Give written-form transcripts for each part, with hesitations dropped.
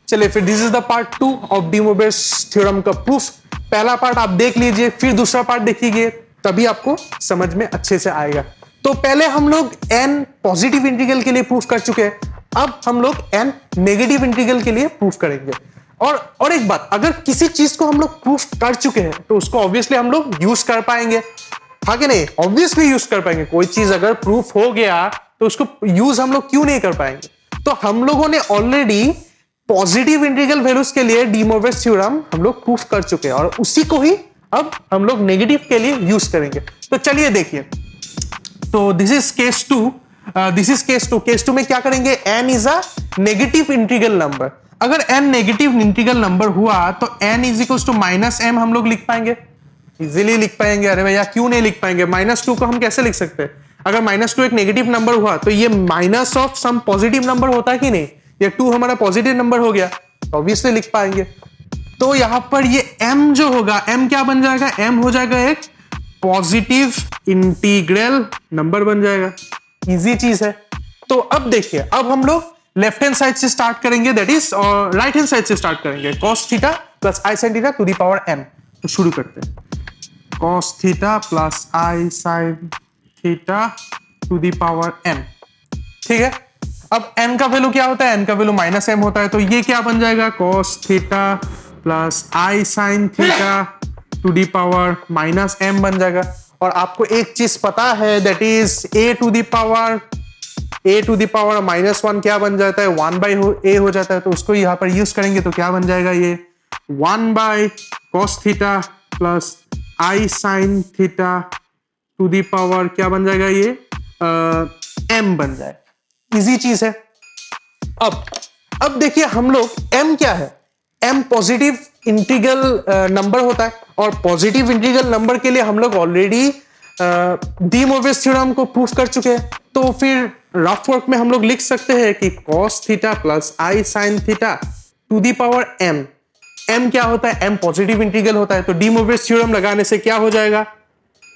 चलिए फिर this is the part 2 of D Mobius theorem का प्रूफ। पहला पार्ट आप देख लीजिए, फिर दूसरा पार्ट देखिए, तभी आपको समझ में अच्छे से आएगा। तो पहले हम लोग n पॉजिटिव इंटीग्रल के लिए प्रूफ कर चुके हैं, अब हम लोग n नेगेटिव इंटीग्रल के लिए प्रूफ करेंगे। और एक बात, अगर किसी चीज को हम लोग प्रूफ कर चुके हैं तो उसको ऑब्वियसली हम लोग यूज कर पाएंगे, हाँ कि नहीं? ऑब्वियसली यूज कर पाएंगे। कोई चीज अगर प्रूफ हो गया तो उसको यूज हम लोग क्यों नहीं कर पाएंगे? तो हम लोगों ने ऑलरेडी पॉजिटिव इंटीग्रल वैल्यूज के लिए डी मोबियस थ्योरम हम लोग प्रूफ कर चुके हैं और उसी को ही अब हम लोग नेगेटिव के लिए यूज करेंगे। तो चलिए देखिए, तो this is case 2, this is case 2। Case 2 में क्या करेंगे? n is a negative integral number. अगर n नेगेटिव इंटीग्रल नंबर हुआ तो n is equal to minus m हम लोग लिख पाएंगे, इजीली लिख पाएंगे। अरे भैया क्यों नहीं लिख पाएंगे? -2 को हम कैसे लिख सकते हैं? अगर -2 एक नेगेटिव नंबर हुआ तो ये minus of some positive number होता है कि नहीं? ये 2 हमारा पॉजिटिव नंबर हो गया तो ऑब्वियसली लिख पाएंगे। तो यहां पर ये m जो होगा, m क्या बन जाएगा? m हो जाएगा एक पॉजिटिव इंटीग्रल नंबर बन जाएगा। इजी चीज है। तो अब देखिए, अब हम लोग लेफ्ट हैंड साइड से स्टार्ट करेंगे, दैट इज और राइट हैंड साइड से स्टार्ट करेंगे। cos theta plus i sin theta to the power m। तो शुरू करते हैं। cos theta plus i sin theta to the power m। ठीक है, अब n का वैल्यू क्या होता है? n का वैल्यू -m होता है, तो ये क्या बन जाएगा? cos theta plus i sin theta to the power -m बन जाएगा। और आपको एक चीज पता है, that is a to the power -1 क्या बन जाता है? 1/a हो जाता है। तो उसको यहाँ पर यूज करेंगे तो क्या बन जाएगा? ये 1/cos theta plus i sin theta to the power क्या बन जाएगा? ये m बन जाएगा। इजी चीज है। अब देखिए हम लोग m क्या है? m पॉजिटिव इंटीग्रल नंबर होता है और पॉजिटिव इंटीग्रल नंबर के लिए हम लोग ऑलरेडी डी मोबियस थ्योरम को प्रूफ कर चुके हैं। तो फिर रफ वर्क में हम लोग लिख सकते हैं कि cos theta plus i sin theta to the power m। m क्या होता है? m पॉजिटिव इंटीग्रल होता है। तो डी मोबियस थ्योरम लगाने से क्या हो जाएगा?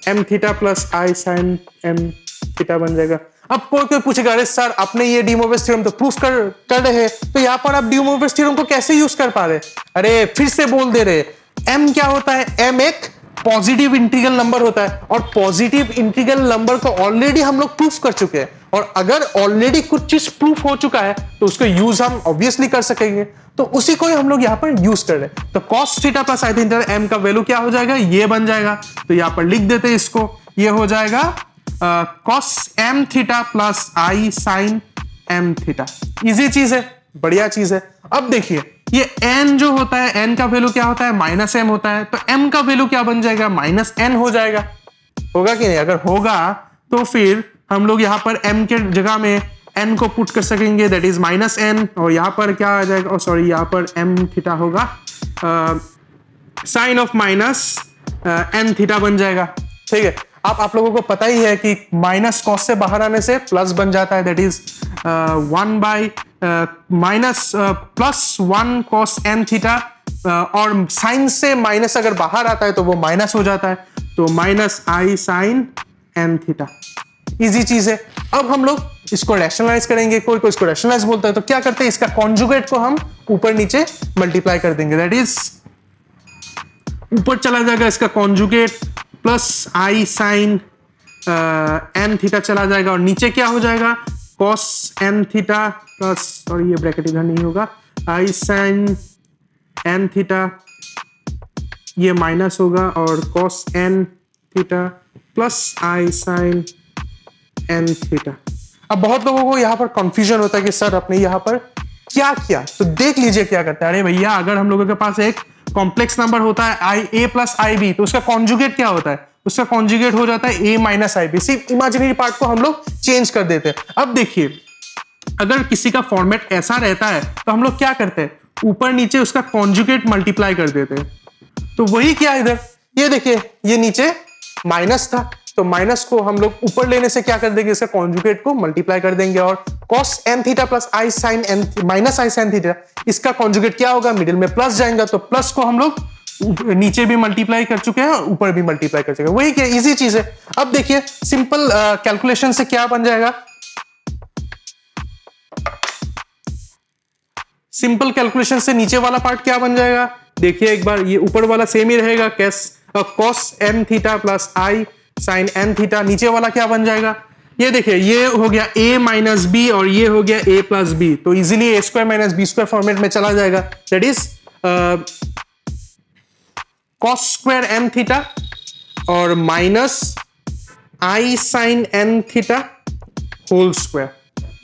m theta plus i sin m theta बन जाएगा। अब कोई पूछेगा, अरे सर आपने ये डी मोबियस थ्योरम तो प्रूफ कर रहे हैं, तो यहाँ पर आप डी मोबियस थ्योरम को कैसे यूज कर पा रहे? अरे फिर से बोल दे रहे, m क्या होता है? m एक पॉजिटिव इंटीग्रल नंबर होता है और पॉजिटिव इंटीग्रल नंबर को ऑलरेडी हम लोग प्रूफ कर चुके हैं। और अगर ऑलरेडी कुछ चीज प्रूफ हो चुका है तो उसको यूज हम ऑब्वियसली कर सकेंगे, तो उसी को ही हम लोग यहाँ पर यूज कर रहे हैं। तो cos theta plus i theta m का वैल्यू क्या हो जाएगा? ये बन जाएगा। तो यहाँ पर लिख देते हैं इसको, ये हो जाएगा cos m theta plus i sin m theta. Easy चीज है, बढ़िया चीज है। अब देखिए ये n जो होता है, n का वैल्यू क्या होता है? -m होता है। तो m का वैल्यू क्या बन जाएगा? -n हो जाएगा। होगा कि नहीं? अगर होगा तो फिर हम लोग यहाँ पर m के जगह में n को पुट कर सकेंगे, दैट इज -n। और यहाँ पर क्या आ जाएगा? सॉरी, यहाँ पर m थीटा होगा sine of minus n theta बन जाएगा। ठीक है, आप लोगों को पता ही है कि माइनस कॉस से बाहर आने से प्लस बन जाता है, that is 1 cos n theta. और साइन से माइनस अगर बाहर आता है तो वो माइनस हो जाता है, तो -i sin n theta. Easy चीज है। अब हम लोग इसको रैशनलाइज करेंगे। कोई इसको रैशनलाइज बोलता है तो क्या करते हैं? इसका कॉन्जुगेट को हम ऊपर नीचे मल्टीप्लाई कर देंगे, दैट इज ऊपर चला जाएगा इसका conjugate plus i sin n theta चला जाएगा और नीचे क्या हो जाएगा? cos n थीटा प्लस, और ये ब्रैकेट इधर नहीं होगा, i sin n थीटा, ये माइनस होगा और cos n theta plus i sin n theta. अब बहुत लोगों को यहाँ पर कंफ्यूजन होता है कि सर आपने यहाँ पर क्या किया? तो देख लीजिए क्या करते हैं। अरे भैया, अगर हम लोगों के पास एक कॉम्प्लेक्स नंबर होता है a प्लस ib, तो उसका कॉन्जुगेट क्या होता है? उसका कॉन्जुगेट हो जाता है a माइनस ib। सिर्फ इमेजिनरी पार्ट को हम लोग चेंज कर देते हैं। अब देखिए, अगर किसी का फॉर्मेट ऐसा रहता है तो हम लोग क्या करते हैं? ऊपर नीचे उसका कॉन्जुगेट मल्टीप्लाई कर देते हैं। तो वही क्या इधर, ये देखिए, ये नीचे माइनस था तो माइनस को हम लोग ऊपर लेने से क्या कर देंगे? इसका कॉन्जुगेट को मल्टीप्लाई कर देंगे और cos n theta plus i sin n minus i sin theta, इसका कॉन्जुगेट क्या होगा? मिडिल में प्लस जाएगा, तो प्लस को हम लोग नीचे भी मल्टीप्लाई कर चुके हैं और ऊपर भी मल्टीप्लाई कर चुके हैं। वही क्या, इजी चीज है। अब देखिए सिंपल कैलकुलेशन से क्या बन जाएगा? सिंपल कैलकुलेशन से नीचे वाला पार्ट क्या बन जाएगा, देखिए एक बार, ये ऊपर वाला सेम ही रहेगा, cos n theta plus i sine n theta. नीचे वाला क्या बन जाएगा, ये देखिए, ये हो गया a माइनस बी और ये हो गया a प्लस बी, तो easily a square minus B square format में चला जाएगा। That is cos square n theta और minus I sine n theta whole square.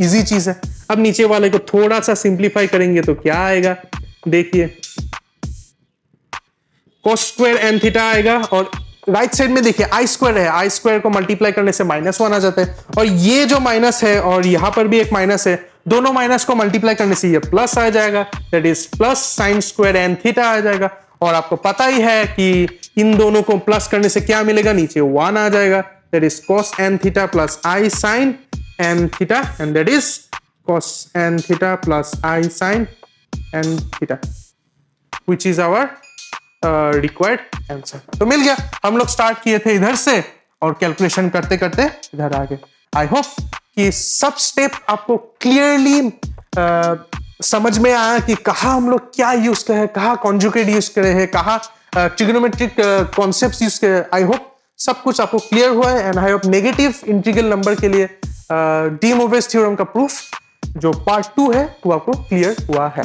Easy चीज है। अब नीचे वाले को थोड़ा सा सिंप्लीफाई करेंगे तो क्या आएगा, देखिए cos स्क्वायर n थीटा आएगा और राइट साइड में देखिए आई स्क्वायर है, आई स्क्वायर को मल्टीप्लाई करने से -1 आ जाता है और ये जो माइनस है और यहां पर भी एक माइनस है, दोनों माइनस को मल्टीप्लाई करने से ये प्लस आ जाएगा, that is plus sine square n theta आ जाएगा। और आपको पता ही है कि इन दोनों को प्लस करने से क्या मिलेगा, नीचे 1 आ जाएगा, that is cos n theta plus i sine n theta and that is cos n theta plus i sine n theta which is our required answer. तो मिल गया। हम लोग स्टार्ट किए थे इधर से और कैलकुलेशन करते करते इधर आ गए। आई होप कि सब स्टेप आपको क्लियरली समझ में आया कि कहाँ हम लोग क्या यूज करे हैं, कहाँ कॉन्जुगेट यूज करे हैं, कहाँ ट्रिग्नोमेट्रिक कॉन्सेप्ट्स यूज करे। आई होप सब कुछ आपको क्लियर हुआ है and I hope negative integral number के लिए डी मोरविस थ्योरम का प्रूफ जो पार्ट 2 है वो आपको क्लियर हुआ है।